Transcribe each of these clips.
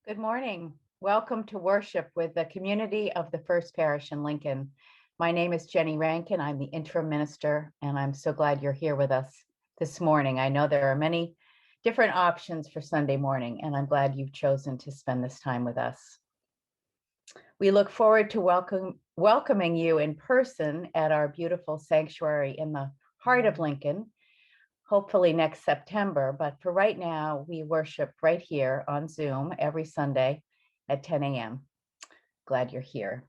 Good morning. Welcome to worship with the community of the First Parish in Lincoln. My name is Jenny Rankin. I'm the interim minister, and I'm so glad you're here with us this morning. I know there are many different options for Sunday morning, and I'm glad you've chosen to spend this time with us. We look forward to welcoming you in person at our beautiful sanctuary in the heart of Lincoln, hopefully next September. But for right now, we worship right here on Zoom every Sunday at 10 a.m. Glad you're here.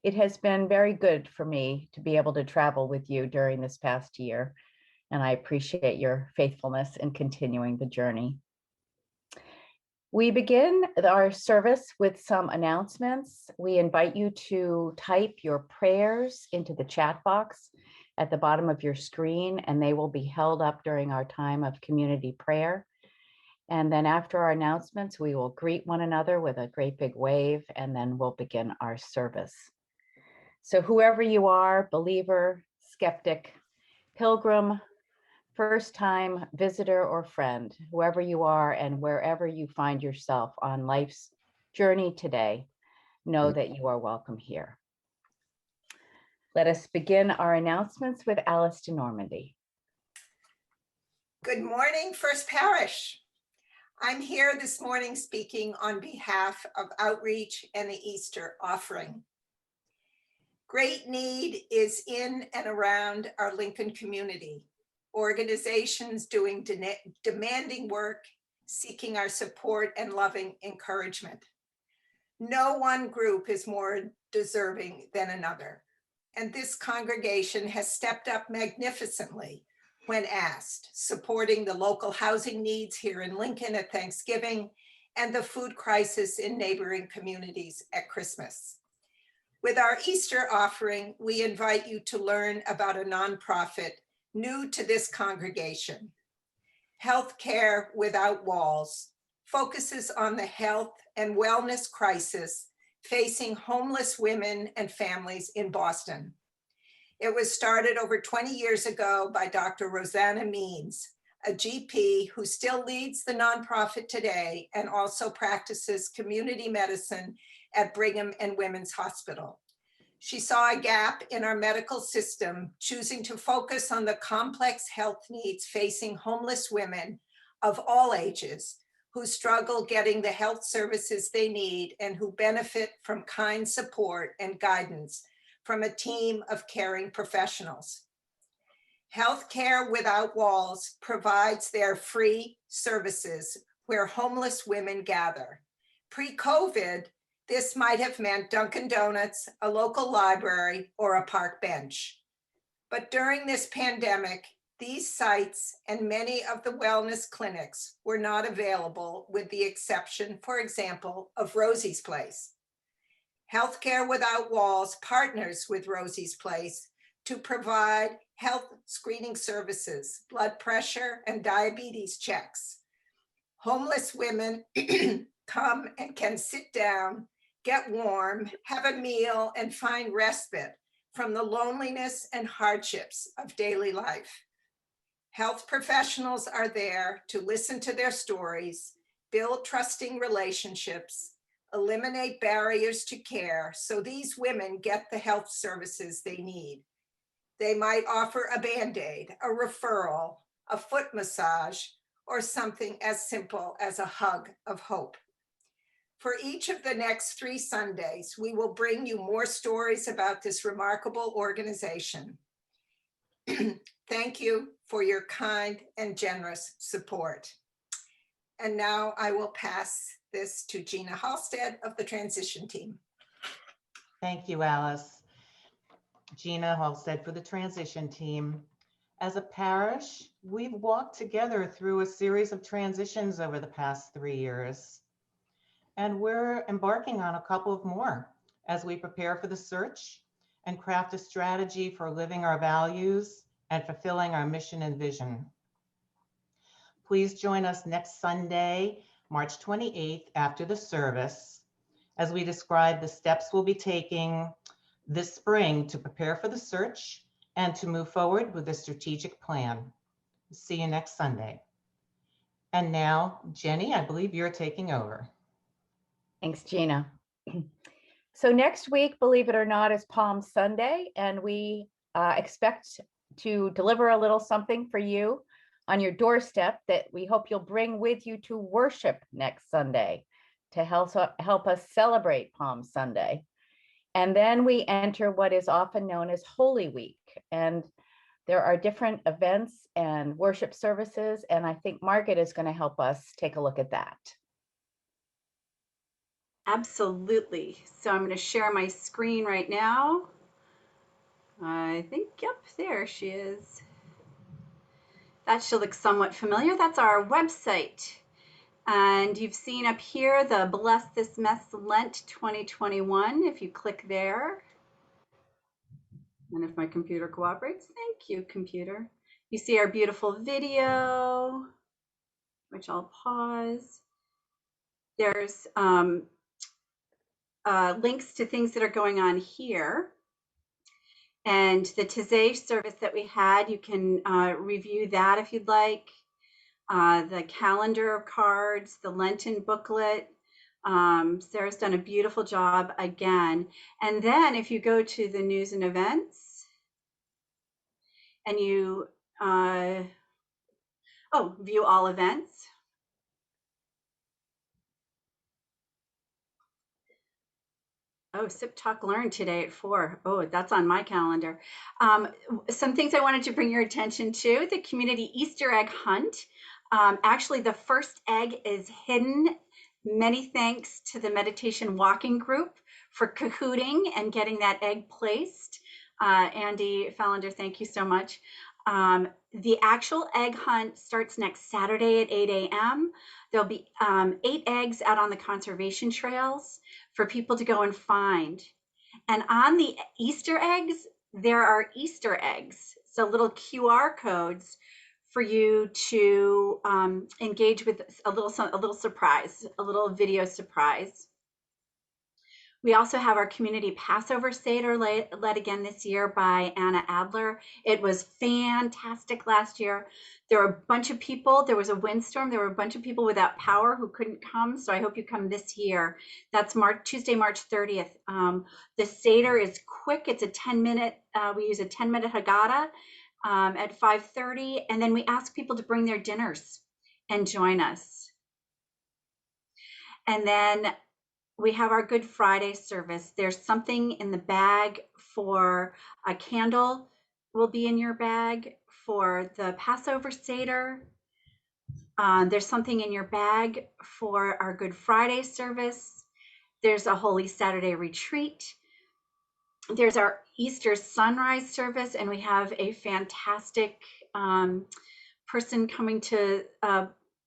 It has been very good for me to be able to travel with you during this past year, and I appreciate your faithfulness in continuing the journey. We begin our service with some announcements. We invite you to type your prayers into the chat box at the bottom of your screen, and they will be held up during our time of community prayer. And then after our announcements, we will greet one another with a great big wave, and then we'll begin our service. So whoever you are, believer, skeptic, pilgrim, first-time visitor or friend, whoever you are and wherever you find yourself on life's journey today, know that you are welcome here. Let us begin our announcements with Alice de Normandy. Good morning, First Parish. I'm here this morning speaking on behalf of Outreach and the Easter offering. Great need is in and around our Lincoln community. Organizations doing demanding work, seeking our support and loving encouragement. No one group is more deserving than another. And this congregation has stepped up magnificently when asked, supporting the local housing needs here in Lincoln at Thanksgiving and the food crisis in neighboring communities at Christmas. With our Easter offering, we invite you to learn about a nonprofit new to this congregation. Healthcare Without Walls focuses on the health and wellness crisis facing homeless women and families in Boston. It was started over 20 years ago by Dr. Rosanna Means, a GP who still leads the nonprofit today and also practices community medicine at Brigham and Women's Hospital. She saw a gap in our medical system, choosing to focus on the complex health needs facing homeless women of all ages who struggle getting the health services they need and who benefit from kind support and guidance from a team of caring professionals. Healthcare Without Walls provides their free services where homeless women gather. Pre-COVID, this might have meant Dunkin' Donuts, a local library, or a park bench. But during this pandemic, these sites and many of the wellness clinics were not available, with the exception, for example, of Rosie's Place. Healthcare Without Walls partners with Rosie's Place to provide health screening services, blood pressure, and diabetes checks. Homeless women come and can sit down, get warm, have a meal, and find respite from the loneliness and hardships of daily life. Health professionals are there to listen to their stories, build trusting relationships, eliminate barriers to care so these women get the health services they need. They might offer a Band-Aid, a referral, a foot massage, or something as simple as a hug of hope. For each of the next 3 Sundays, we will bring you more stories about this remarkable organization. Thank you for your kind and generous support. And now I will pass this to Gina Halstead of the transition team. Thank you, Alice. Gina Halstead for the transition team. As a parish, we've walked together through a series of transitions over the past 3 years. And we're embarking on a couple of more as we prepare for the search and craft a strategy for living our values and fulfilling our mission and vision. Please join us next Sunday, March 28th, after the service, as we describe the steps we'll be taking this spring to prepare for the search and to move forward with a strategic plan. See you next Sunday. And now, Jenny, I believe you're taking over. Thanks, Gina. So next week, believe it or not, is Palm Sunday, and we expect to deliver a little something for you on your doorstep that we hope you'll bring with you to worship next Sunday to help us celebrate Palm Sunday. And then we enter what is often known as Holy Week. And there are different events and worship services, and I think Margaret is going to help us take a look at that. Absolutely. So I'm going to share my screen right now. I think, yep, there she is. That should look somewhat familiar. That's our website. And you've seen up here the Bless This Mess Lent 2021. If you click there, and if my computer cooperates, thank you, computer. You see our beautiful video, which I'll pause. There's links to things that are going on here. And the Tizay service that we had, you can review that if you'd like. The calendar of cards, the Lenten booklet. Sarah's done a beautiful job again. And then if you go to the news and events and you, view all events. Oh, Sip Talk Learn today at 4. Oh, that's on my calendar. Some things I wanted to bring your attention to, the community Easter egg hunt. Actually, the first egg is hidden. Many thanks to the meditation walking group for cahooting and getting that egg placed. Andy Fallender, thank you so much. The actual egg hunt starts next Saturday at 8 a.m. There'll be 8 eggs out on the conservation trails for people to go and find. And on the Easter eggs, there are Easter eggs, so little QR codes for you to engage with a little surprise, a little video surprise. We also have our community Passover Seder led again this year by Anna Adler. It was fantastic last year. There were a bunch of people. There was a windstorm. There were a bunch of people without power who couldn't come. So I hope you come this year. That's Tuesday, March 30th. The Seder is quick. It's a 10-minute, we use a 10-minute Haggadah at 5:30. And then we ask people to bring their dinners and join us. And then we have our Good Friday service. There's something in the bag for a candle will be in your bag for the Passover Seder. There's something in your bag for our Good Friday service. There's a Holy Saturday retreat. There's our Easter sunrise service, and we have a fantastic person coming to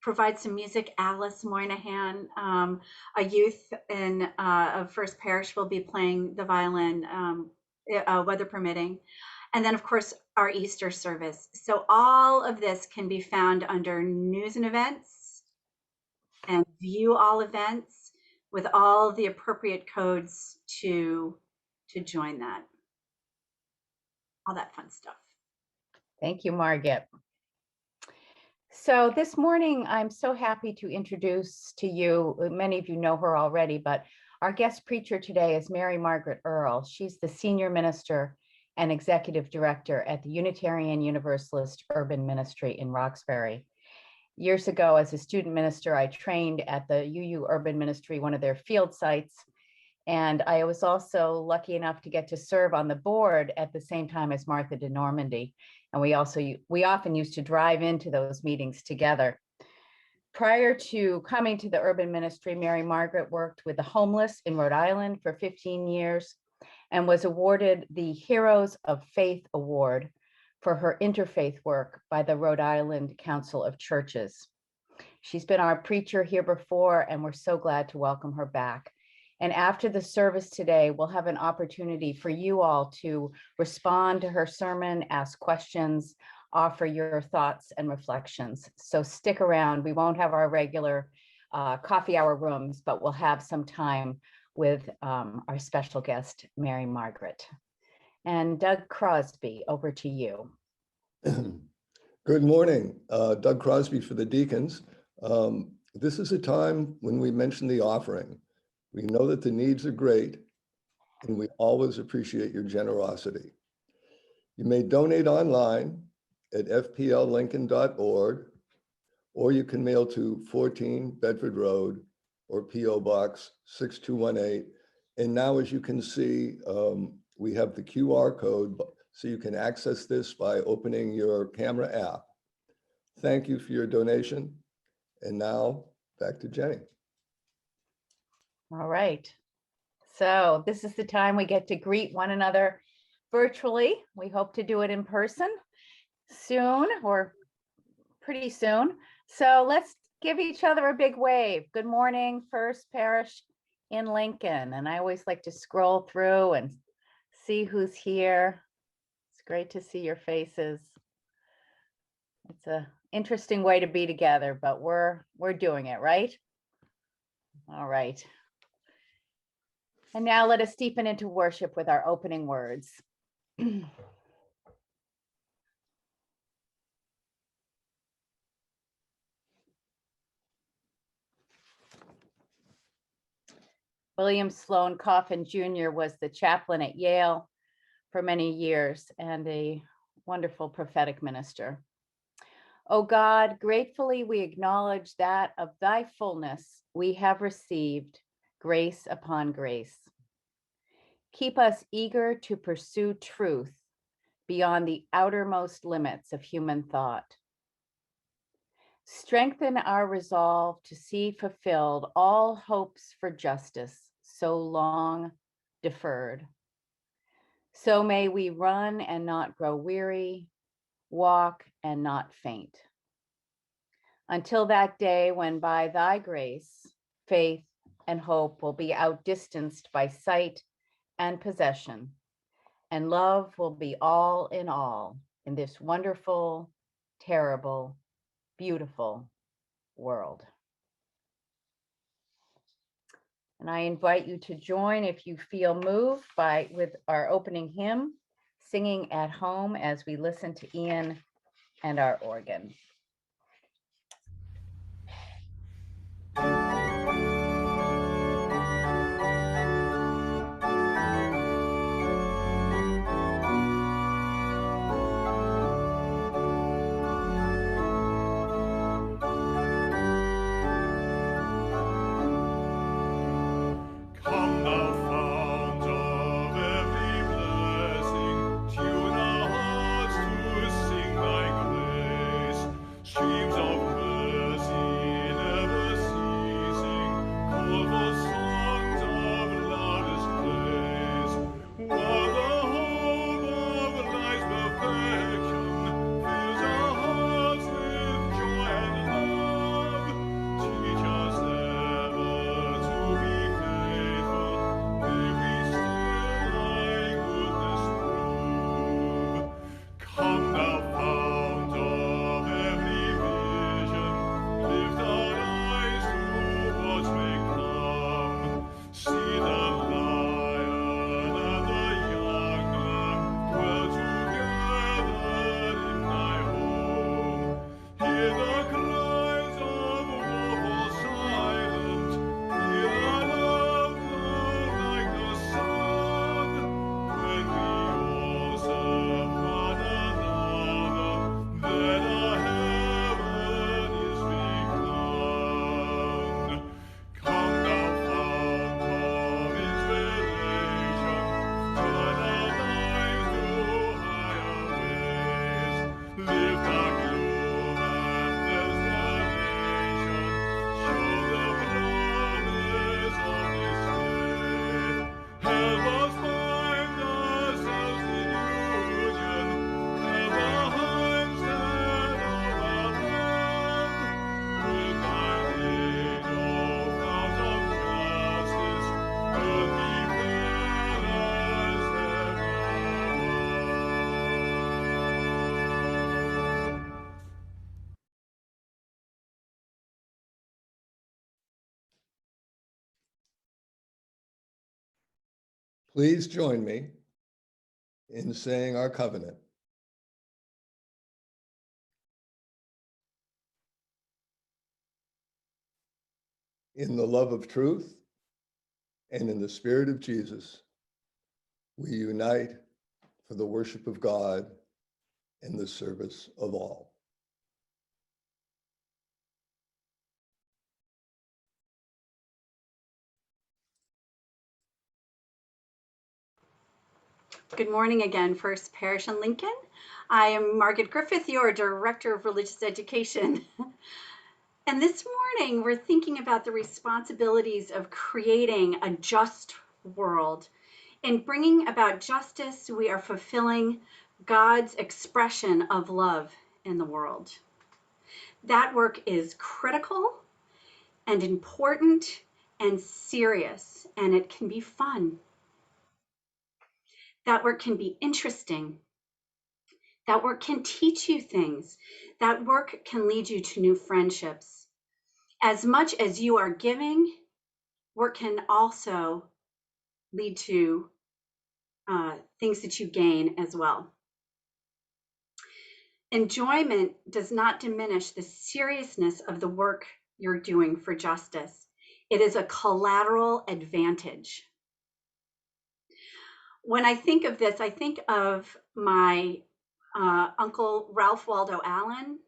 provide some music. Alice Moynihan, a youth of First Parish, will be playing the violin, weather permitting. And then, of course, our Easter service. So all of this can be found under news and events and view all events with all the appropriate codes to join that. All that fun stuff. Thank you, Margaret. So this morning, I'm so happy to introduce to you, many of you know her already, but our guest preacher today is Mary Margaret Earl. She's the senior minister and executive director at the Unitarian Universalist Urban Ministry in Roxbury. Years ago, as a student minister, I trained at the UU Urban Ministry, one of their field sites. And I was also lucky enough to get to serve on the board at the same time as Martha de Normandy. And we often used to drive into those meetings together. Prior to coming to the urban ministry, Mary Margaret worked with the homeless in Rhode Island for 15 years and was awarded the Heroes of Faith Award for her interfaith work by the Rhode Island Council of Churches. She's been our preacher here before, and we're so glad to welcome her back. And after the service today, we'll have an opportunity for you all to respond to her sermon, ask questions, offer your thoughts and reflections. So stick around. We won't have our regular coffee hour rooms, but we'll have some time with our special guest, Mary Margaret. And Doug Crosby, over to you. Good morning. Doug Crosby for the Deacons. This is a time when we mention the offering. We know that the needs are great, and we always appreciate your generosity. You may donate online at fpllincoln.org, or you can mail to 14 Bedford Road or PO Box 6218. And now, as you can see, we have the QR code, so you can access this by opening your camera app. Thank you for your donation. And now back to Jenny. All right. So this is the time we get to greet one another virtually. We hope to do it in person soon, or pretty soon. So let's give each other a big wave. Good morning, First Parish in Lincoln. And I always like to scroll through and see who's here. It's great to see your faces. It's an interesting way to be together, but we're doing it, right? All right. And now let us deepen into worship with our opening words. William Sloane Coffin Jr. was the chaplain at Yale for many years and a wonderful prophetic minister. O God, gratefully we acknowledge that of thy fullness we have received grace upon grace. Keep us eager to pursue truth beyond the outermost limits of human thought. Strengthen our resolve to see fulfilled all hopes for justice so long deferred. So may we run and not grow weary, walk and not faint. Until that day when by thy grace, faith and hope will be outdistanced by sight and possession, and love will be all in this wonderful, terrible, beautiful world. And I invite you to join if you feel moved with our opening hymn, Singing at Home, as we listen to Ian and our organ. Please join me in saying our covenant. in the love of truth and in the spirit of Jesus, we unite for the worship of God and the service of all. Good morning again, First Parish in Lincoln. I am Margaret Griffith, your Director of Religious Education. And this morning, we're thinking about the responsibilities of creating a just world. In bringing about justice, we are fulfilling God's expression of love in the world. That work is critical and important and serious, and it can be fun. That work can be interesting. That work can teach you things. That work can lead you to new friendships. As much as you are giving, work can also lead to things that you gain as well. Enjoyment does not diminish the seriousness of the work you're doing for justice. It is a collateral advantage. When I think of this, I think of my Uncle Ralph Waldo Allen.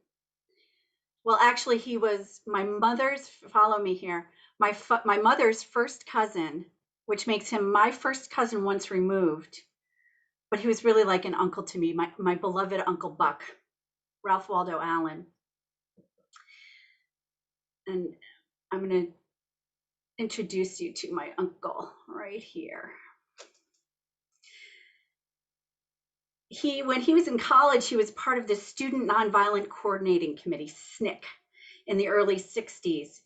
Well, actually, he was my mother's, follow me here, my mother's first cousin, which makes him my first cousin once removed. But he was really like an uncle to me, my beloved Uncle Buck, Ralph Waldo Allen. And I'm going to introduce you to my uncle right here. When he was in college, he was part of the Student Nonviolent Coordinating Committee, SNCC, in the early 60s.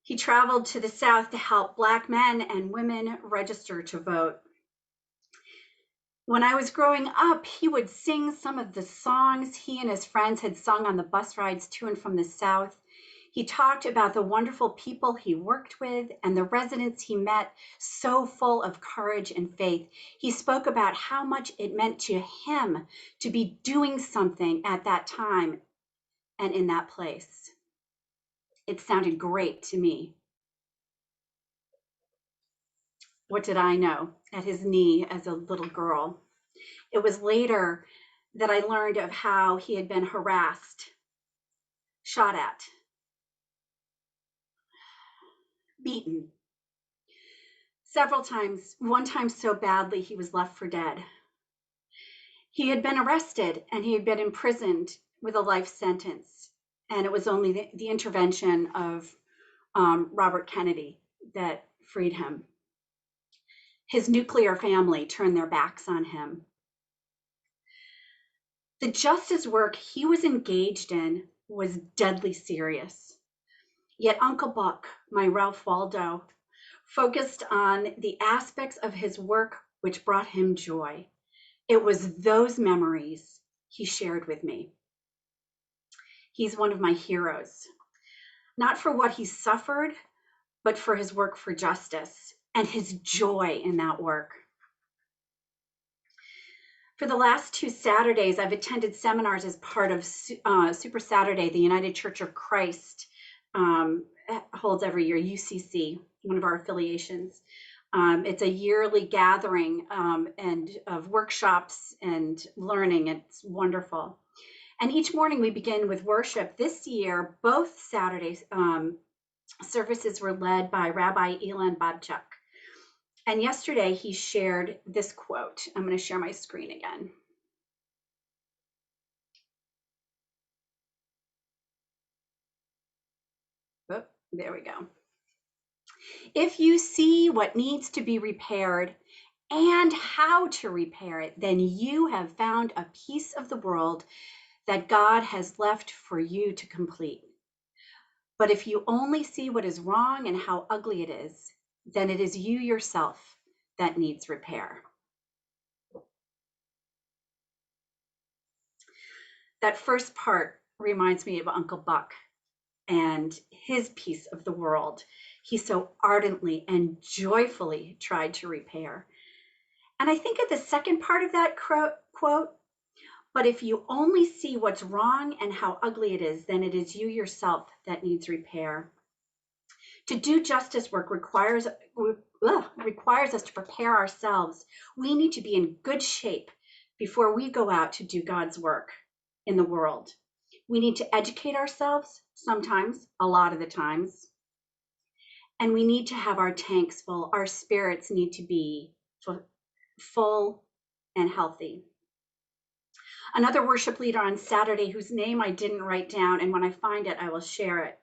He traveled to the South to help Black men and women register to vote. When I was growing up, he would sing some of the songs he and his friends had sung on the bus rides to and from the South. He talked about the wonderful people he worked with and the residents he met, so full of courage and faith. He spoke about how much it meant to him to be doing something at that time and in that place. It sounded great to me. What did I know at his knee as a little girl? It was later that I learned of how he had been harassed, shot at, beaten several times, one time so badly he was left for dead. He had been arrested and he had been imprisoned with a life sentence. And it was only the intervention of Robert Kennedy that freed him. His nuclear family turned their backs on him. The justice work he was engaged in was deadly serious. Yet Uncle Buck, my Ralph Waldo, focused on the aspects of his work which brought him joy. It was those memories he shared with me. He's one of my heroes, not for what he suffered, but for his work for justice and his joy in that work. For the last 2 Saturdays, I've attended seminars as part of Super Saturday, the United Church of Christ holds every year, UCC, one of our affiliations. It's a yearly gathering and of workshops and learning. It's wonderful. And each morning we begin with worship. This year, both Saturdays services were led by Rabbi Ilan Babchuk. And yesterday he shared this quote. I'm going to share my screen again. Oh, there we go. If you see what needs to be repaired and how to repair it, then you have found a piece of the world that God has left for you to complete. But if you only see what is wrong and how ugly it is, then it is you yourself that needs repair. That first part reminds me of Uncle Buck and his piece of the world he so ardently and joyfully tried to repair. And I think of the second part of that quote, but if you only see what's wrong and how ugly it is, then it is you yourself that needs repair. To do justice work requires us to prepare ourselves. We need to be in good shape before we go out to do God's work in the world. We need to educate ourselves sometimes, a lot of the times. And we need to have our tanks full. Our spirits need to be full and healthy. Another worship leader on Saturday, whose name I didn't write down, and when I find it, I will share it,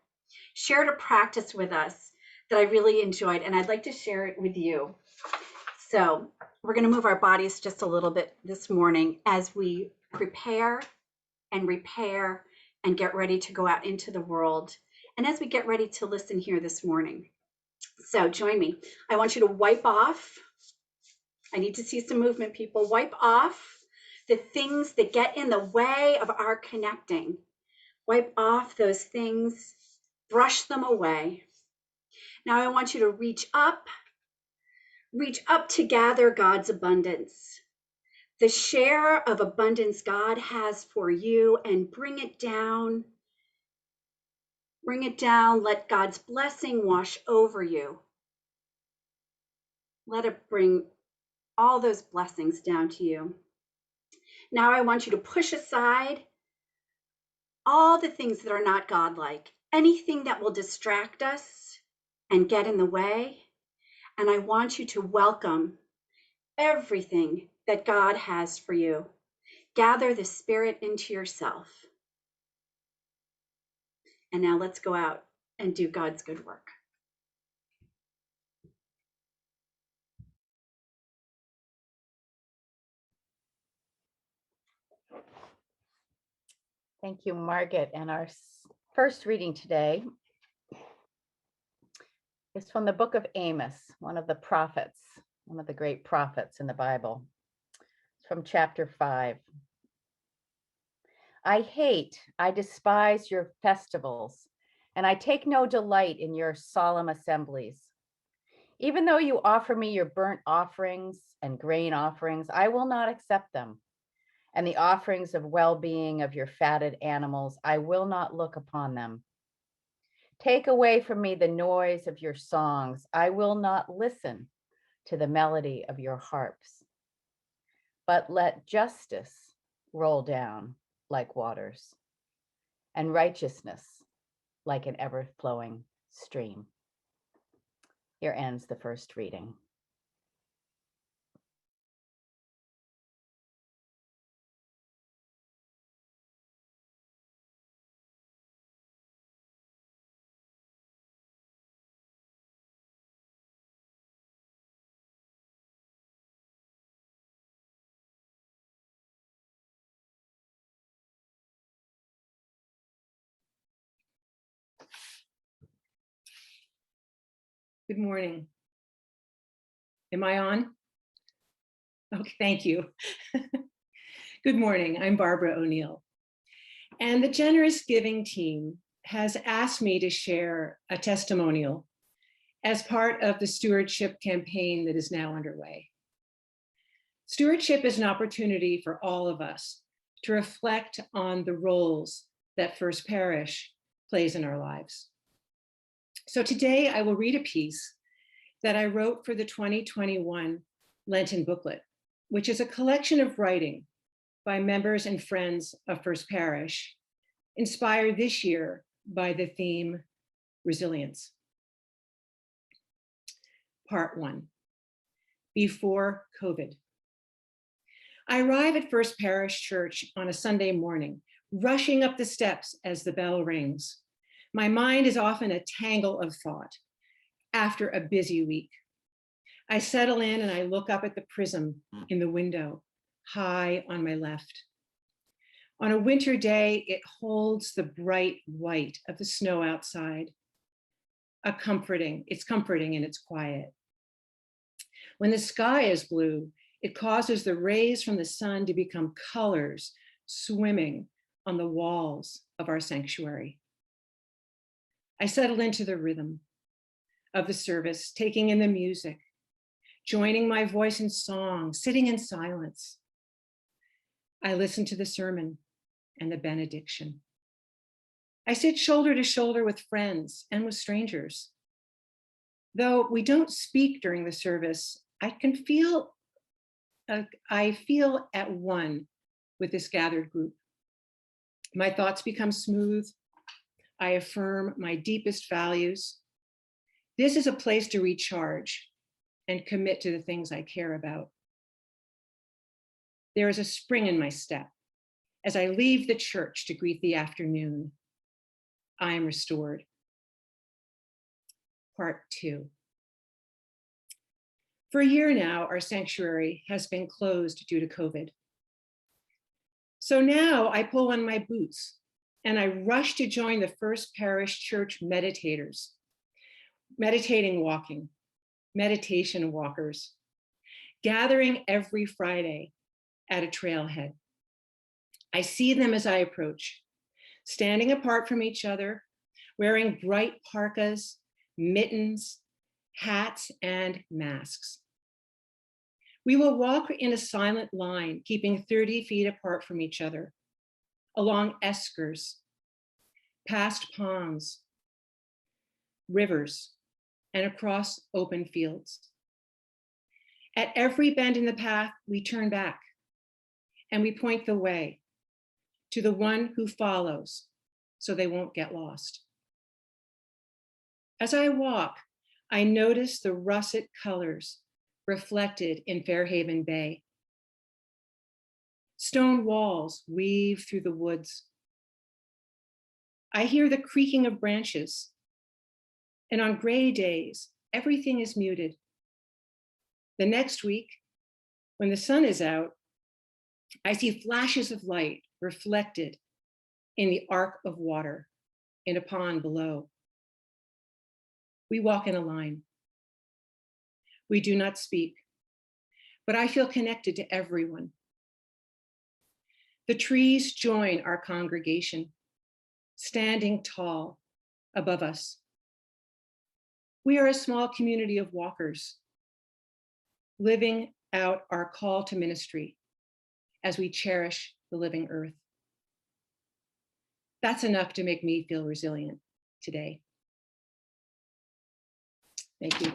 shared a practice with us that I really enjoyed, and I'd like to share it with you. So we're going to move our bodies just a little bit this morning as we prepare and repair and get ready to go out into the world, and as we get ready to listen here this morning. So join me. I want you to wipe off. I need to see some movement, people. Wipe off the things that get in the way of our connecting. Wipe off those things, brush them away. Now I want you to reach up to gather God's abundance, the share of abundance God has for you, and bring it down. Bring it down. Let God's blessing wash over you. Let it bring all those blessings down to you. Now I want you to push aside all the things that are not godlike, anything that will distract us and get in the way. And I want you to welcome everything that God has for you. Gather the Spirit into yourself. And now let's go out and do God's good work. Thank you, Margaret. And our first reading today is from the book of Amos, one of the prophets, one of the great prophets in the Bible. It's from chapter 5. I despise your festivals, and I take no delight in your solemn assemblies. Even though you offer me your burnt offerings and grain offerings, I will not accept them. And the offerings of well-being of your fatted animals, I will not look upon them. Take away from me the noise of your songs. I will not listen to the melody of your harps. But let justice roll down like waters, and righteousness like an ever-flowing stream. Here ends the first reading. Good morning. Am I on? Okay, thank you. Good morning, I'm Barbara O'Neill. And the Generous Giving team has asked me to share a testimonial as part of the stewardship campaign that is now underway. Stewardship is an opportunity for all of us to reflect on the roles that First Parish plays in our lives. So today I will read a piece that I wrote for the 2021 Lenten booklet, which is a collection of writing by members and friends of First Parish, inspired this year by the theme Resilience. Part 1, Before COVID. I arrive at First Parish Church on a Sunday morning, rushing up the steps as the bell rings. My mind is often a tangle of thought after a busy week. I settle in and I look up at the prism in the window, high on my left. On a winter day, it holds the bright white of the snow outside. It's comforting and it's quiet. When the sky is blue, it causes the rays from the sun to become colors swimming on the walls of our sanctuary. I settle into the rhythm of the service, taking in the music, joining my voice in song, sitting in silence. I listen to the sermon and the benediction. I sit shoulder to shoulder with friends and with strangers. Though we don't speak during the service, I feel at one with this gathered group. My thoughts become smooth. I affirm my deepest values. This is a place to recharge and commit to the things I care about. There is a spring in my step. As I leave the church to greet the afternoon, I am restored. Part 2. For a year now, our sanctuary has been closed due to COVID. So now I pull on my boots and I rush to join the First Parish Church meditators, meditation walkers, gathering every Friday at a trailhead. I see them as I approach, standing apart from each other, wearing bright parkas, mittens, hats, and masks. We will walk in a silent line, keeping 30 feet apart from each other, along eskers, past ponds, rivers, and across open fields. At every bend in the path, we turn back and we point the way to the one who follows so they won't get lost. As I walk, I notice the russet colors reflected in Fairhaven Bay. Stone walls weave through the woods. I hear the creaking of branches, and on gray days, everything is muted. The next week, when the sun is out, I see flashes of light reflected in the arc of water in a pond below. We walk in a line. We do not speak, but I feel connected to everyone. The trees join our congregation, standing tall above us. We are a small community of walkers, living out our call to ministry as we cherish the living earth. That's enough to make me feel resilient today. Thank you.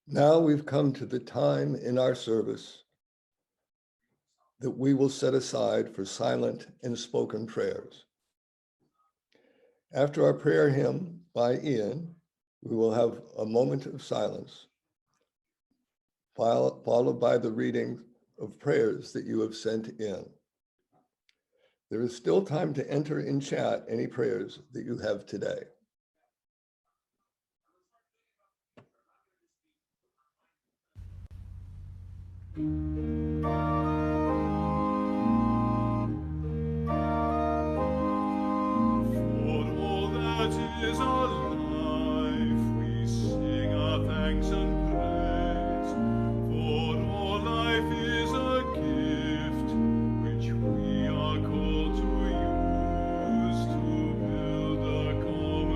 Now we've come to the time in our service that we will set aside for silent and spoken prayers. After our prayer hymn by Ian, we will have a moment of silence, followed by the reading of prayers that you have sent in. There is still time to enter in chat any prayers that you have today. Is our life, we sing our thanks and praise, for all life is a gift which we are called to use to build a common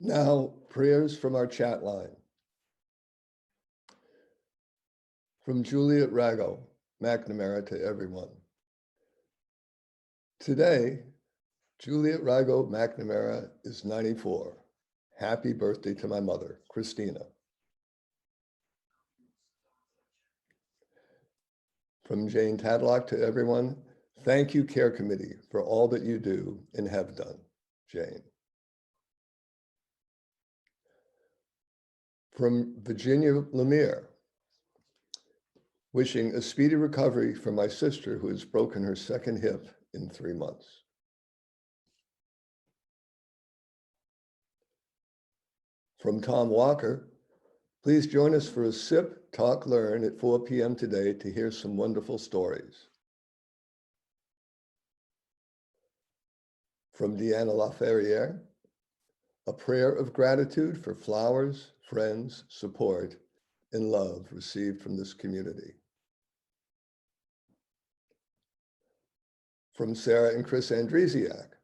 Now, prayers from our chat line. From Juliet Rago, McNamara to everyone. Today, Juliet Rago McNamara is 94. Happy birthday to my mother, Christina. From Jane Tadlock to everyone, thank you, Care Committee, for all that you do and have done, Jane. From Virginia Lemire, wishing a speedy recovery for my sister who has broken her second hip in 3 months. From Tom Walker, please join us for a sip, talk, learn at 4 p.m. today to hear some wonderful stories. From Deanna Laferriere, a prayer of gratitude for flowers, friends, support, and love received from this community. From Sarah and Chris Andresiak,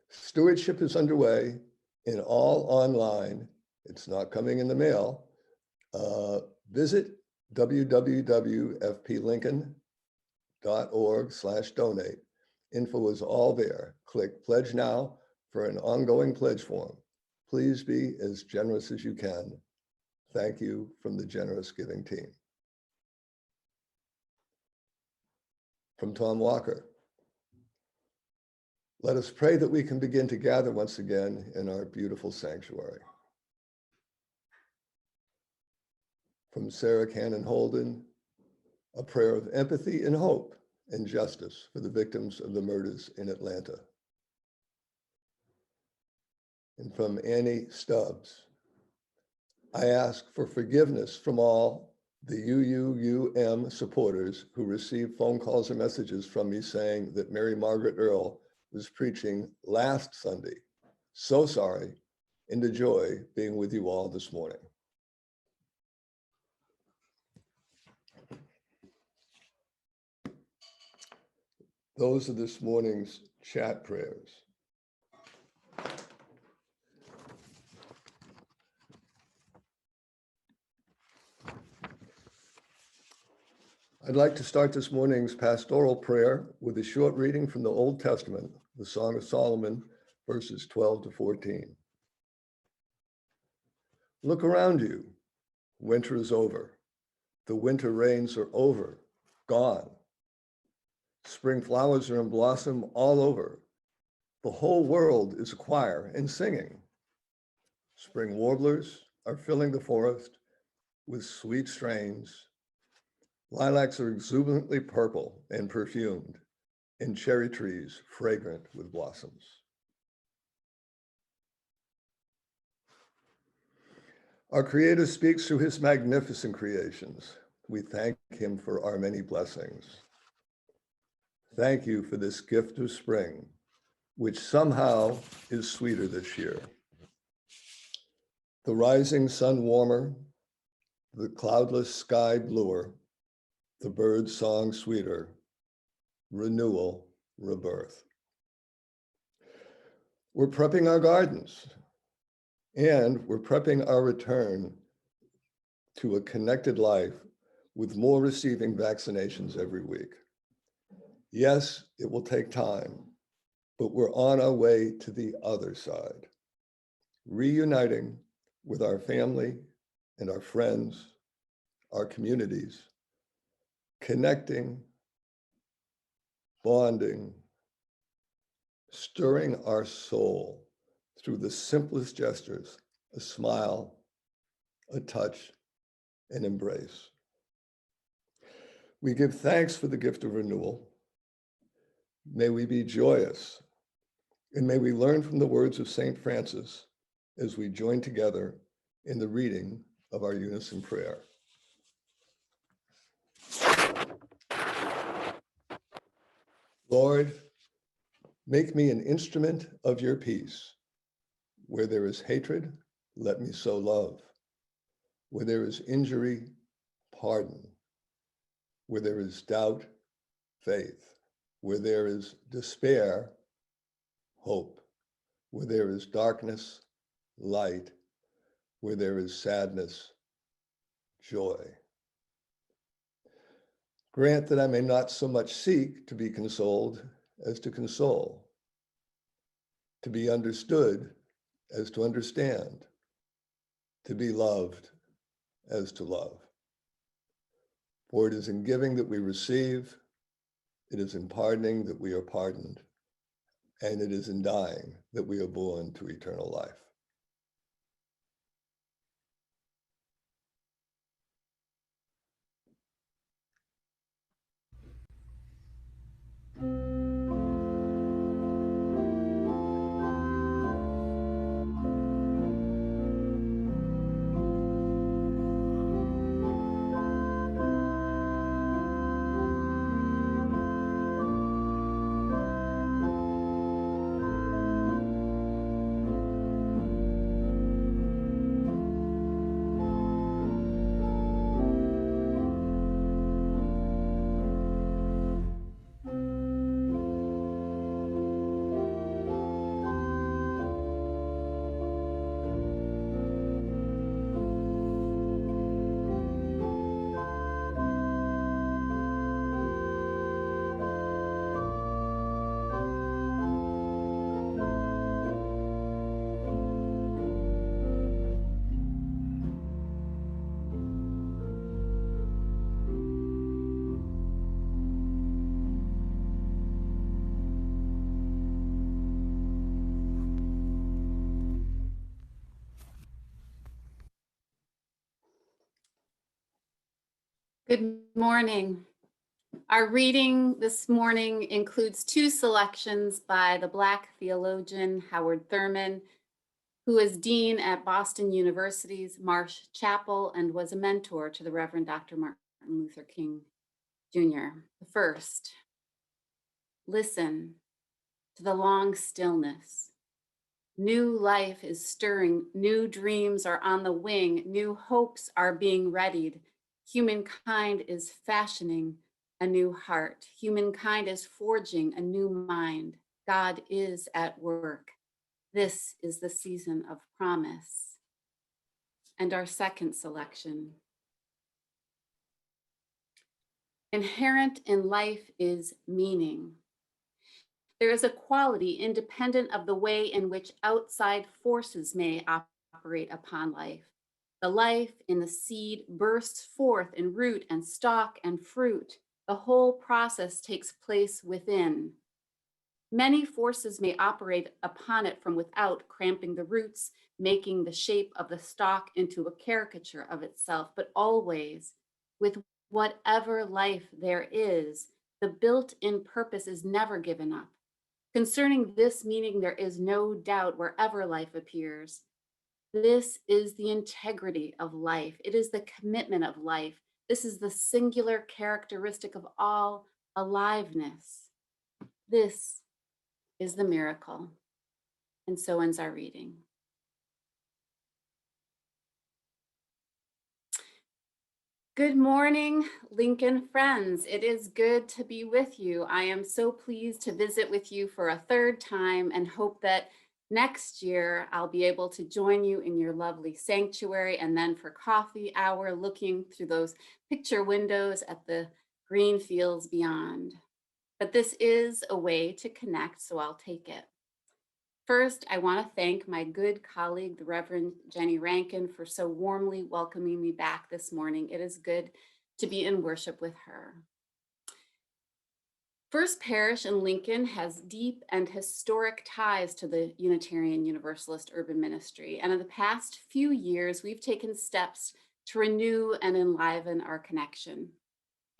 stewardship is underway and all online. It's not coming in the mail. Visit www.fplincoln.org/donate. Info is all there. Click Pledge Now for an ongoing pledge form. Please be as generous as you can. Thank you from the generous giving team. From Tom Walker. Let us pray that we can begin to gather once again in our beautiful sanctuary. From Sarah Cannon Holden, a prayer of empathy and hope and justice for the victims of the murders in Atlanta. And from Annie Stubbs, I ask for forgiveness from all the UUUM supporters who received phone calls or messages from me saying that Mary Margaret Earl was preaching last Sunday. So sorry, and a joy being with you all this morning. Those are this morning's chat prayers. I'd like to start this morning's pastoral prayer with a short reading from the Old Testament, the Song of Solomon, verses 12 to 14. Look around you. Winter is over. The winter rains are over, gone. Spring flowers are in blossom all over. The whole world is a choir and singing. Spring warblers are filling the forest with sweet strains. Lilacs are exuberantly purple and perfumed, and cherry trees fragrant with blossoms. Our Creator speaks through his magnificent creations. We thank him for our many blessings. Thank you for this gift of spring, which somehow is sweeter this year. The rising sun warmer, the cloudless sky bluer, the bird's song sweeter, renewal, rebirth. We're prepping our gardens, and we're prepping our return to a connected life with more receiving vaccinations every week. Yes, it will take time, but we're on our way to the other side, reuniting with our family and our friends, our communities, connecting, bonding, stirring our soul through the simplest gestures, a smile, a touch, an embrace. We give thanks for the gift of renewal. May we be joyous, and may we learn from the words of St. Francis as we join together in the reading of our unison prayer. Lord, make me an instrument of your peace. Where there is hatred, let me sow love. Where there is injury, pardon. Where there is doubt, faith. Where there is despair, hope. Where there is darkness, light. Where there is sadness, joy. Grant that I may not so much seek to be consoled as to console, to be understood as to understand, to be loved as to love. For it is in giving that we receive, it is in pardoning that we are pardoned, and it is in dying that we are born to eternal life. Good morning. Our reading this morning includes two selections by the Black theologian Howard Thurman, who is dean at Boston University's Marsh Chapel and was a mentor to the Reverend Dr. Martin Luther King Jr. The first, listen to the long stillness. New life is stirring, new dreams are on the wing, new hopes are being readied. Humankind is fashioning a new heart. Humankind is forging a new mind. God is at work. This is the season of promise. And our second selection. Inherent in life is meaning. There is a quality independent of the way in which outside forces may operate upon life. The life in the seed bursts forth in root and stalk and fruit. The whole process takes place within. Many forces may operate upon it from without, cramping the roots, making the shape of the stalk into a caricature of itself, but always, with whatever life there is, the built-in purpose is never given up. Concerning this meaning, there is no doubt wherever life appears. This is the integrity of life. It is the commitment of life. This is the singular characteristic of all aliveness. This is the miracle. And so ends our reading. Good morning, Lincoln friends. It is good to be with you. I am so pleased to visit with you for a third time and hope that next year I'll be able to join you in your lovely sanctuary and then for coffee hour looking through those picture windows at the green fields beyond. But this is a way to connect, so I'll take it. First, I want to thank my good colleague, the Reverend Jenny Rankin, for so warmly welcoming me back this morning. It is good to be in worship with her. First Parish in Lincoln has deep and historic ties to the Unitarian Universalist urban ministry. And in the past few years, we've taken steps to renew and enliven our connection.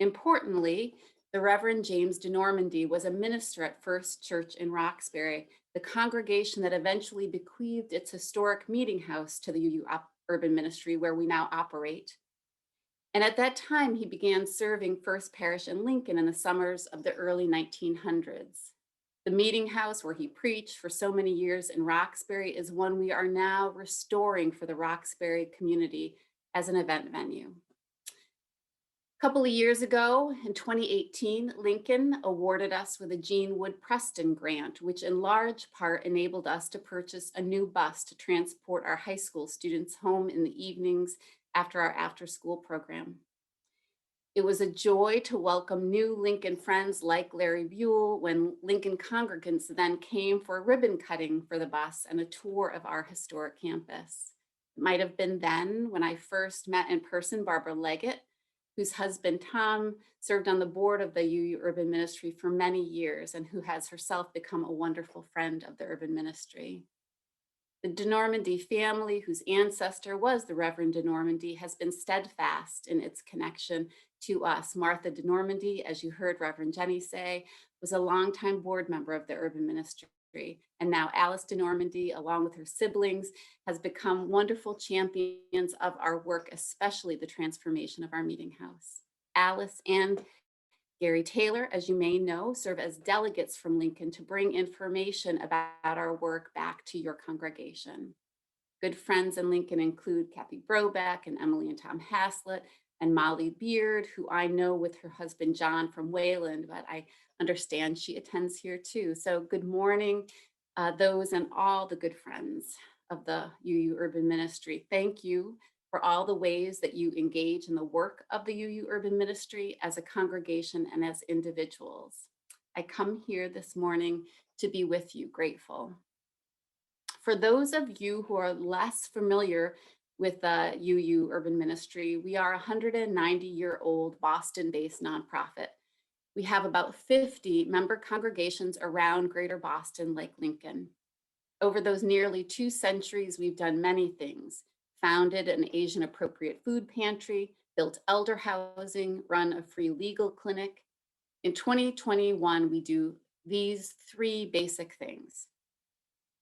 Importantly, the Reverend James de Normandy was a minister at First Church in Roxbury, the congregation that eventually bequeathed its historic meeting house to the UU urban ministry where we now operate. And at that time, he began serving First Parish in Lincoln in the summers of the early 1900s. The meeting house where he preached for so many years in Roxbury is one we are now restoring for the Roxbury community as an event venue. A couple of years ago, in 2018, Lincoln awarded us with a Jean Wood Preston grant, which in large part enabled us to purchase a new bus to transport our high school students home in the evenings after our after-school program. It was a joy to welcome new Lincoln friends like Larry Buell when Lincoln congregants then came for a ribbon cutting for the bus and a tour of our historic campus. It might have been then when I first met in person Barbara Leggett, whose husband Tom served on the board of the UU Urban Ministry for many years and who has herself become a wonderful friend of the Urban Ministry. The de Normandy family, whose ancestor was the Reverend de Normandy, has been steadfast in its connection to us. Martha de Normandy, as you heard Reverend Jenny say, was a longtime board member of the Urban Ministry. And now Alice de Normandy, along with her siblings, has become wonderful champions of our work, especially the transformation of our meeting house. Alice and Gary Taylor, as you may know, serve as delegates from Lincoln to bring information about our work back to your congregation. Good friends in Lincoln include Kathy Brobeck and Emily and Tom Haslett and Molly Beard, who I know with her husband John from Wayland, but I understand she attends here too. So good morning, those and all the good friends of the UU Urban Ministry. Thank you for all the ways that you engage in the work of the UU Urban Ministry as a congregation and as individuals. I come here this morning to be with you, grateful. For those of you who are less familiar with the UU Urban Ministry, we are a 190-year-old Boston-based nonprofit. We have about 50 member congregations around Greater Boston, like Lincoln. Over those nearly 2 centuries, we've done many things: founded an Asian appropriate food pantry, built elder housing, run a free legal clinic. In 2021, we do these 3 basic things.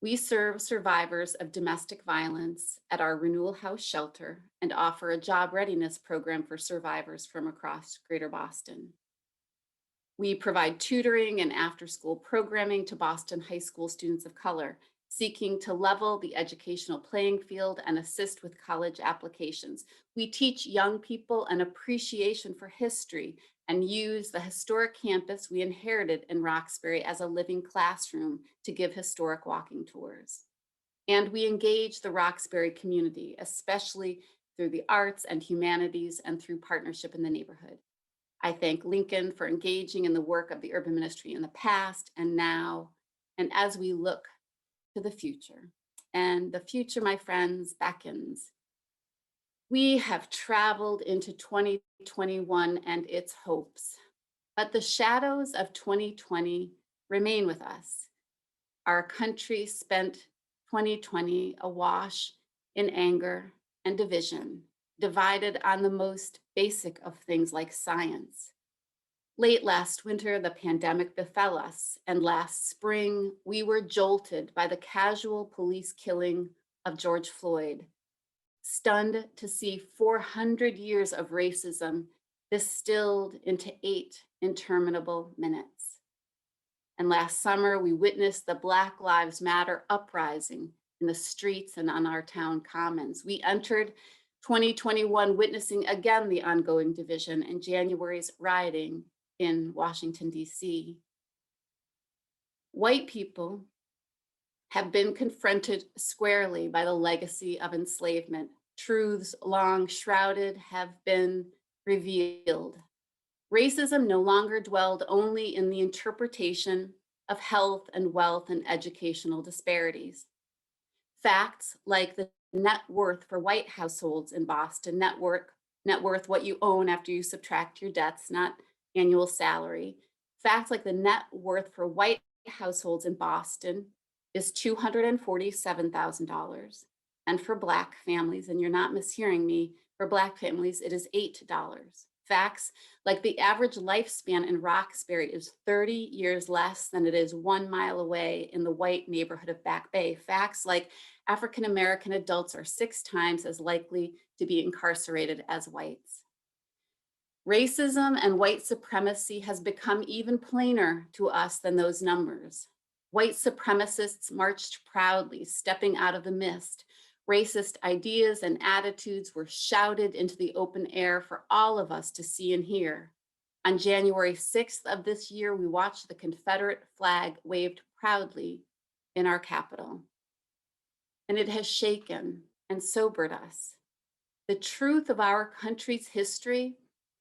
We serve survivors of domestic violence at our Renewal House shelter and offer a job readiness program for survivors from across Greater Boston. We provide tutoring and after-school programming to Boston high school students of color, seeking to level the educational playing field and assist with college applications. We teach young people an appreciation for history and use the historic campus we inherited in Roxbury as a living classroom to give historic walking tours. And we engage the Roxbury community, especially through the arts and humanities and through partnership in the neighborhood. I thank Lincoln for engaging in the work of the Urban Ministry in the past and now, and as we look to the future. And the future, my friends, beckons. We have traveled into 2021 and its hopes, but the shadows of 2020 remain with us. Our country spent 2020 awash in anger and division, divided on the most basic of things like science. Late last winter, the pandemic befell us, and last spring, we were jolted by the casual police killing of George Floyd, stunned to see 400 years of racism distilled into 8 interminable minutes. And last summer, we witnessed the Black Lives Matter uprising in the streets and on our town commons. We entered 2021 witnessing again the ongoing division and January's rioting in Washington, D.C. White people have been confronted squarely by the legacy of enslavement. Truths long shrouded have been revealed. Racism no longer dwelled only in the interpretation of health and wealth and educational disparities. Facts like the net worth for white households in Boston, net worth what you own after you subtract your debts, not annual salary. Facts like the net worth for white households in Boston is $247,000. And for Black families, and you're not mishearing me, for Black families, it is $8. Facts like the average lifespan in Roxbury is 30 years less than it is 1 mile away in the white neighborhood of Back Bay. Facts like African-American adults are 6 times as likely to be incarcerated as whites. Racism and white supremacy has become even plainer to us than those numbers. White supremacists marched proudly, stepping out of the mist, Racist ideas and attitudes were shouted into the open air for all of us to see and hear. On January 6th of this year, we watched the Confederate flag waved proudly in our Capitol. And it has shaken and sobered us. The truth of our country's history,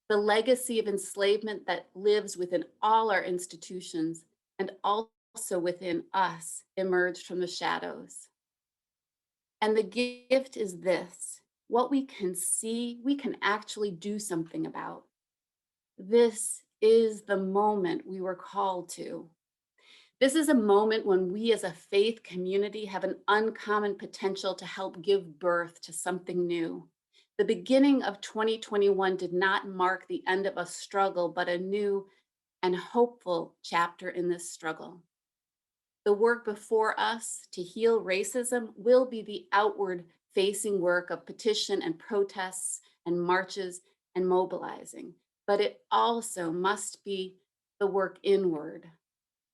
the legacy of enslavement that lives within all our institutions and also within us, emerged from the shadows. And the gift is this: what we can see, we can actually do something about. This is the moment we were called to. This is a moment when we as a faith community have an uncommon potential to help give birth to something new. The beginning of 2021 did not mark the end of a struggle, but a new and hopeful chapter in this struggle. The work before us to heal racism will be the outward facing work of petition and protests and marches and mobilizing, but it also must be the work inward,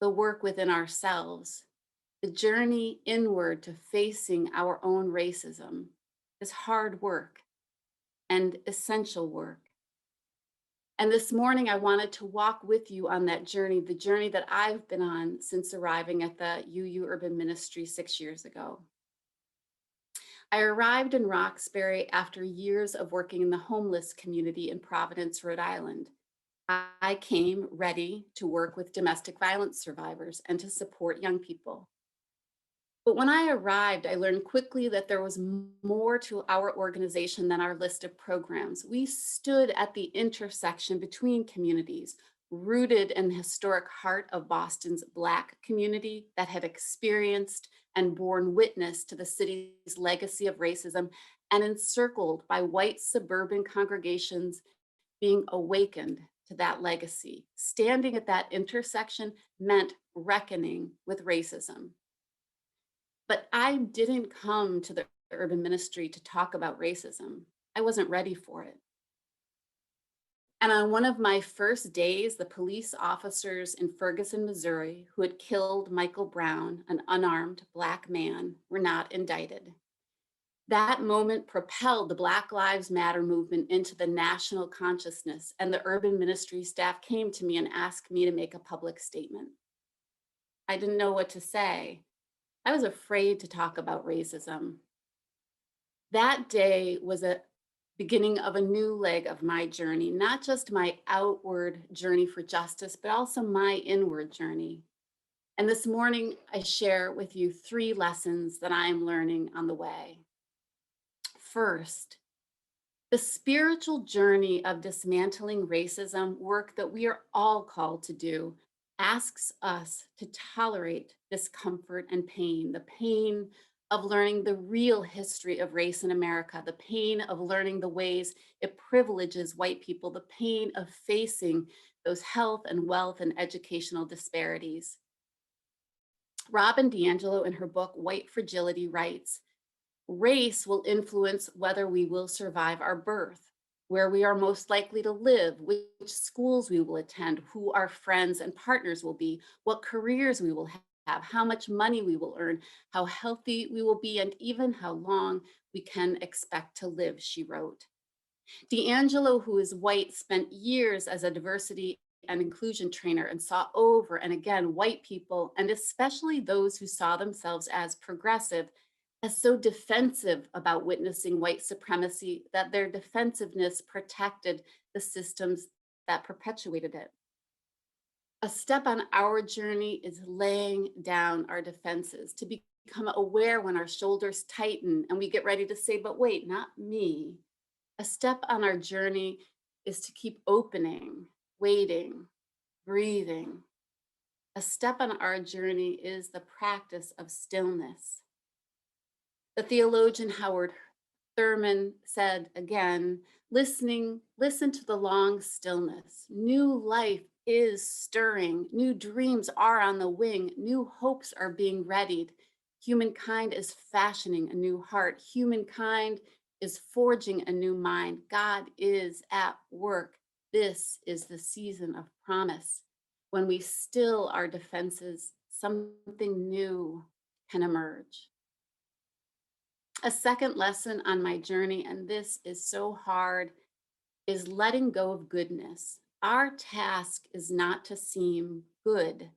the work within ourselves. The journey inward to facing our own racism is hard work and essential work. And this morning, I wanted to walk with you on that journey, the journey that I've been on since arriving at the UU Urban Ministry 6 years ago. I arrived in Roxbury after years of working in the homeless community in Providence, Rhode Island. I came ready to work with domestic violence survivors and to support young people. But when I arrived, I learned quickly that there was more to our organization than our list of programs. We stood at the intersection between communities, rooted in the historic heart of Boston's Black community that had experienced and borne witness to the city's legacy of racism, and encircled by white suburban congregations being awakened to that legacy. Standing at that intersection meant reckoning with racism. But I didn't come to the urban ministry to talk about racism. I wasn't ready for it. And on one of my first days, the police officers in Ferguson, Missouri, who had killed Michael Brown, an unarmed Black man, were not indicted. That moment propelled the Black Lives Matter movement into the national consciousness, and the urban ministry staff came to me and asked me to make a public statement. I didn't know what to say. I was afraid to talk about racism. That day was a beginning of a new leg of my journey, not just my outward journey for justice, but also my inward journey. And this morning, I share with you 3 lessons that I am learning on the way. First, the spiritual journey of dismantling racism, work that we are all called to do, asks us to tolerate discomfort and pain, the pain of learning the real history of race in America, the pain of learning the ways it privileges white people, the pain of facing those health and wealth and educational disparities. Robin DiAngelo, in her book, White Fragility, writes, "Race will influence whether we will survive our birth, where we are most likely to live, which schools we will attend, who our friends and partners will be, what careers we will have, how much money we will earn, how healthy we will be, and even how long we can expect to live," she wrote. DiAngelo, who is white, spent years as a diversity and inclusion trainer and saw over and again white people, and especially those who saw themselves as progressive, as so defensive about witnessing white supremacy that their defensiveness protected the systems that perpetuated it. A step on our journey is laying down our defenses, to become aware when our shoulders tighten and we get ready to say, but wait, not me. A step on our journey is to keep opening, waiting, breathing. A step on our journey is the practice of stillness. The theologian Howard Thurman said again, listen to the long stillness. New life is stirring. New dreams are on the wing. New hopes are being readied. Humankind is fashioning a new heart. Humankind is forging a new mind. God is at work. This is the season of promise. When we still our defenses, something new can emerge. A second lesson on my journey, and this is so hard, is letting go of goodness. Our task is not to seem good.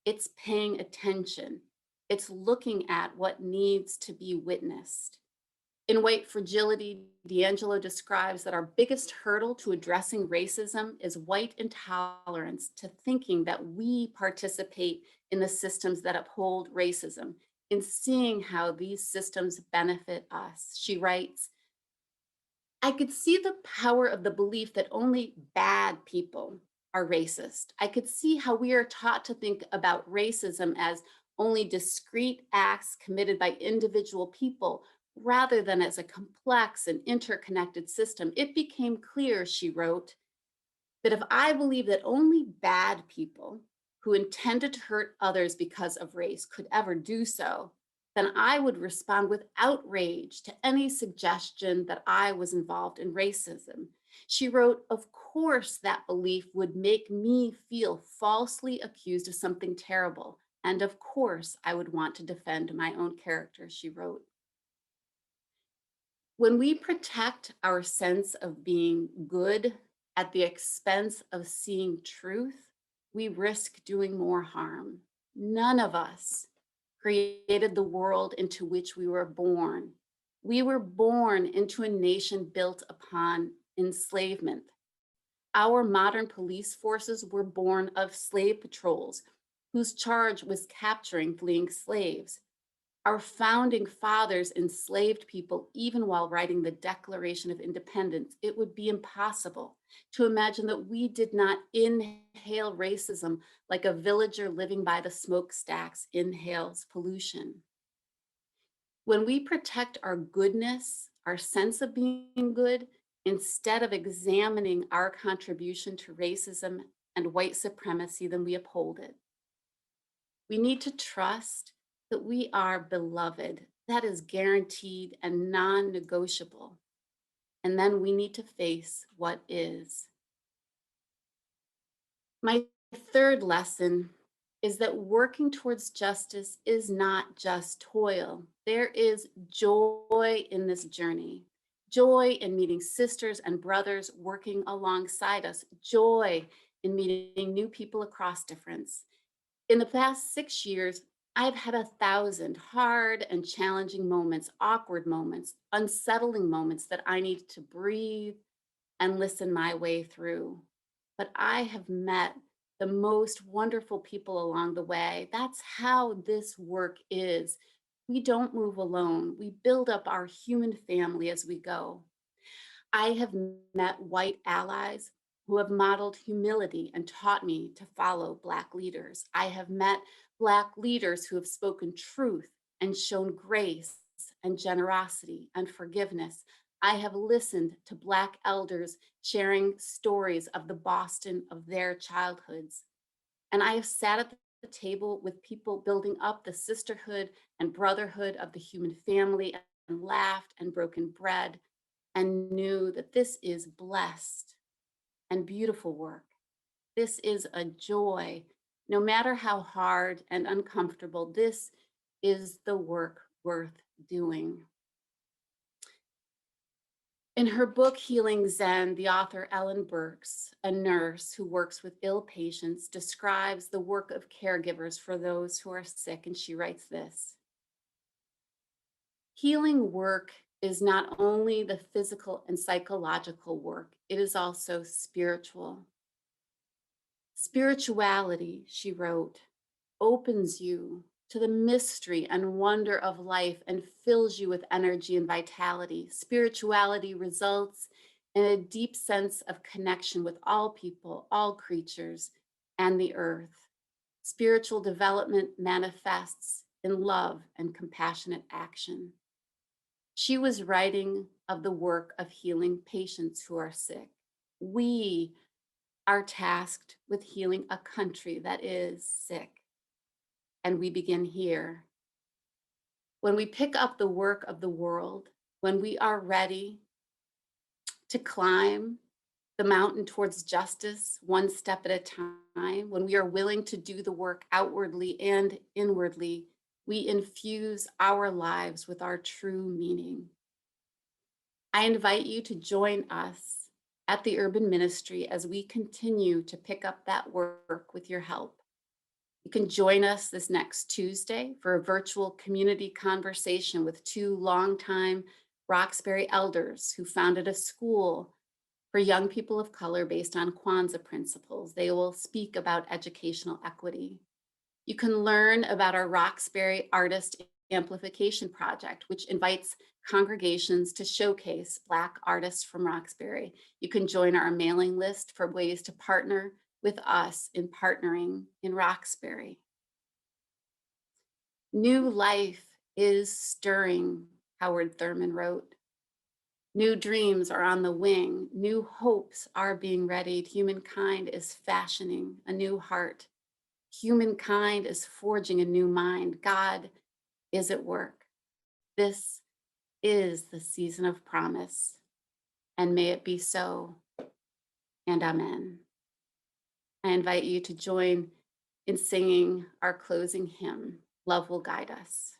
It's paying attention. It's looking at what needs to be witnessed. In White Fragility, D'Angelo describes that our biggest hurdle to addressing racism is white intolerance to thinking that we participate in the systems that uphold racism, in seeing how these systems benefit us. She writes, I could see the power of the belief that only bad people are racist. I could see how we are taught to think about racism as only discrete acts committed by individual people rather than as a complex and interconnected system. It became clear, she wrote, that if I believed that only bad people who intended to hurt others because of race could ever do so, then I would respond with outrage to any suggestion that I was involved in racism. She wrote, of course, that belief would make me feel falsely accused of something terrible. And of course, I would want to defend my own character, she wrote. When we protect our sense of being good at the expense of seeing truth, we risk doing more harm. None of us created the world into which we were born. We were born into a nation built upon enslavement. Our modern police forces were born of slave patrols whose charge was capturing fleeing slaves. Our founding fathers enslaved people even while writing the Declaration of Independence. It would be impossible to imagine that we did not inhale racism like a villager living by the smokestacks inhales pollution. When we protect our goodness, our sense of being good, instead of examining our contribution to racism and white supremacy, then we uphold it. We need to trust that we are beloved. That is guaranteed and non-negotiable. And then we need to face what is. My third lesson is that working towards justice is not just toil. There is joy in this journey. Joy in meeting sisters and brothers working alongside us. Joy in meeting new people across difference. In the past 6 years, I've had 1,000 hard and challenging moments, awkward moments, unsettling moments that I need to breathe and listen my way through. But I have met the most wonderful people along the way. That's how this work is. We don't move alone. We build up our human family as we go. I have met white allies who have modeled humility and taught me to follow Black leaders. I have met Black leaders who have spoken truth and shown grace and generosity and forgiveness. I have listened to Black elders sharing stories of the Boston of their childhoods. And I have sat at the table with people building up the sisterhood and brotherhood of the human family and laughed and broken bread and knew that this is blessed and beautiful work. This is a joy. No matter how hard and uncomfortable, this is the work worth doing. In her book, Healing Zen, the author Ellen Burks, a nurse who works with ill patients, describes the work of caregivers for those who are sick, and she writes this: healing work is not only the physical and psychological work, it is also spiritual. Spirituality, she wrote, opens you to the mystery and wonder of life and fills you with energy and vitality. Spirituality results in a deep sense of connection with all people, all creatures, and the earth. Spiritual development manifests in love and compassionate action. She was writing of the work of healing patients who are sick. We are tasked with healing a country that is sick. And we begin here. When we pick up the work of the world, when we are ready to climb the mountain towards justice one step at a time, when we are willing to do the work outwardly and inwardly, we infuse our lives with our true meaning. I invite you to join us at the Urban Ministry as we continue to pick up that work with your help. You can join us this next Tuesday for a virtual community conversation with two longtime Roxbury elders who founded a school for young people of color based on Kwanzaa principles. They will speak about educational equity. You can learn about our Roxbury Artist Amplification Project, which invites congregations to showcase Black artists from Roxbury. You can join our mailing list for ways to partner with us in partnering in Roxbury. New life is stirring, Howard Thurman wrote. New dreams are on the wing. New hopes are being readied. Humankind is fashioning a new heart. Humankind is forging a new mind. God is at work. This is the season of promise, and may it be so, and amen. I invite you to join in singing our closing hymn, Love Will Guide Us.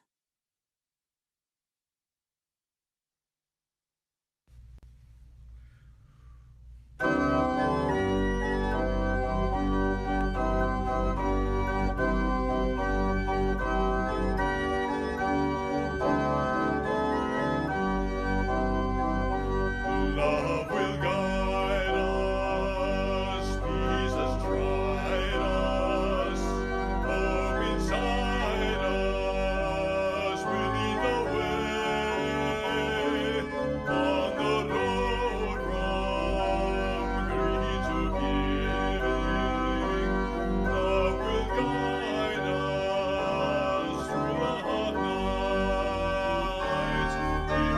Love will guide us, peace has tried us, hope inside us will lead the way on the road from greed to giving. Love will guide us through the hot nights. If you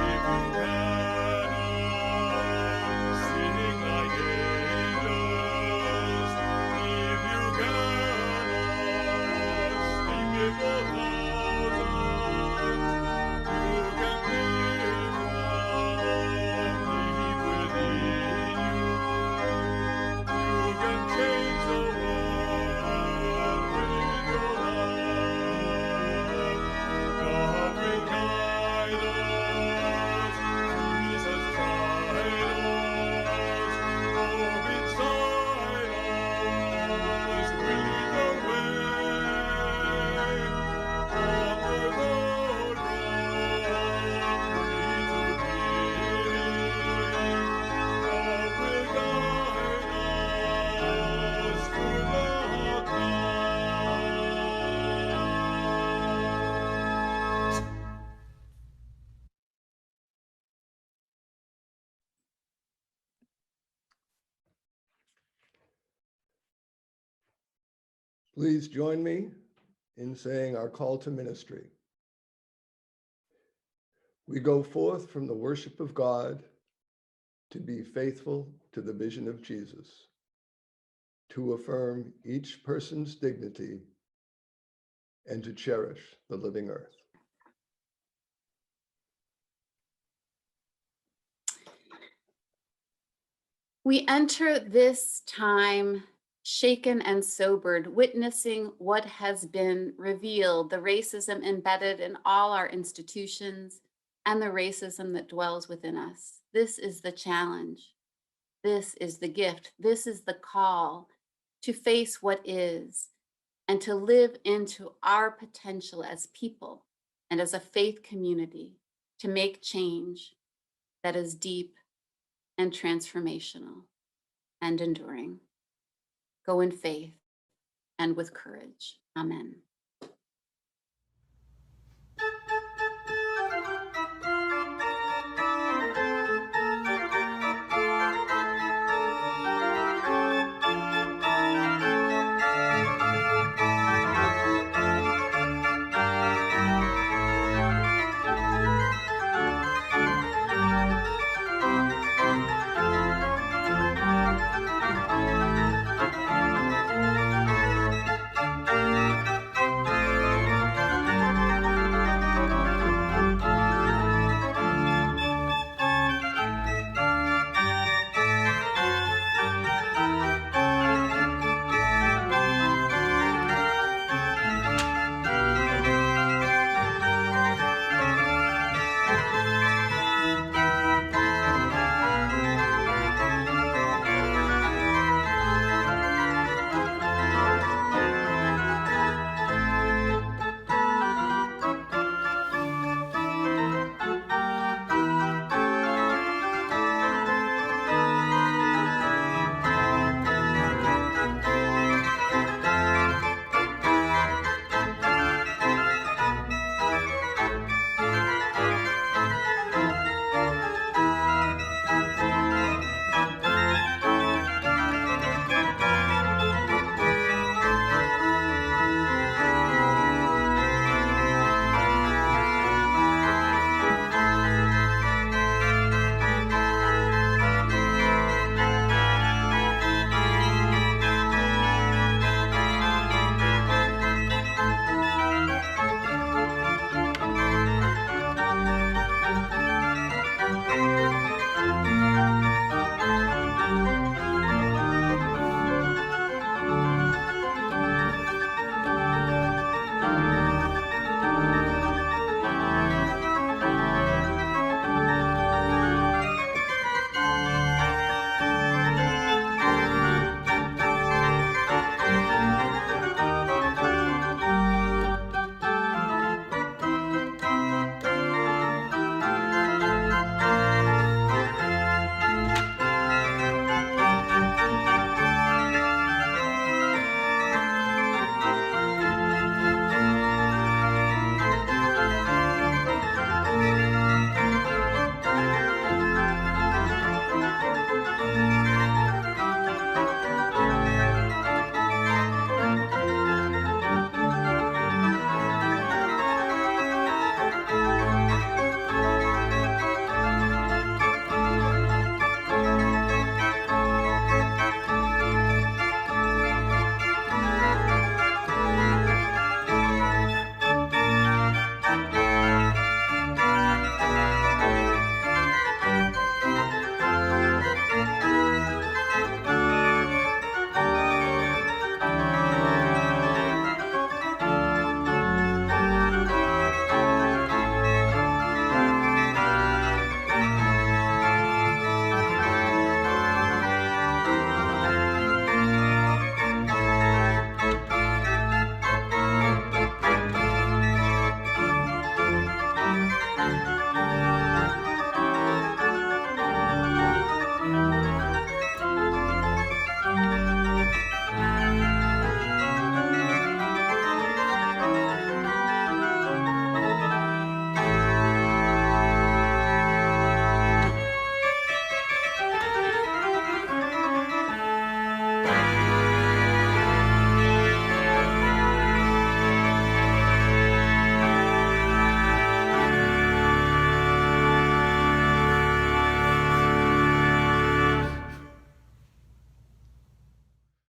sing like angels, if you cannot speak before thousands, you can hear from deep within you. You can change the world with your love. God will guide us, Jesus tried us, hope inside us will lead the way on the road from greed to giving. Love will guide us through the hot nights. Please join me in saying our call to ministry. We go forth from the worship of God to be faithful to the vision of Jesus, to affirm each person's dignity, and to cherish the living earth. We enter this time shaken and sobered, witnessing what has been revealed, the racism embedded in all our institutions and the racism that dwells within us. This is the challenge. This is the gift. This is the call to face what is and to live into our potential as people and as a faith community to make change that is deep and transformational and enduring. Go in faith and with courage. Amen.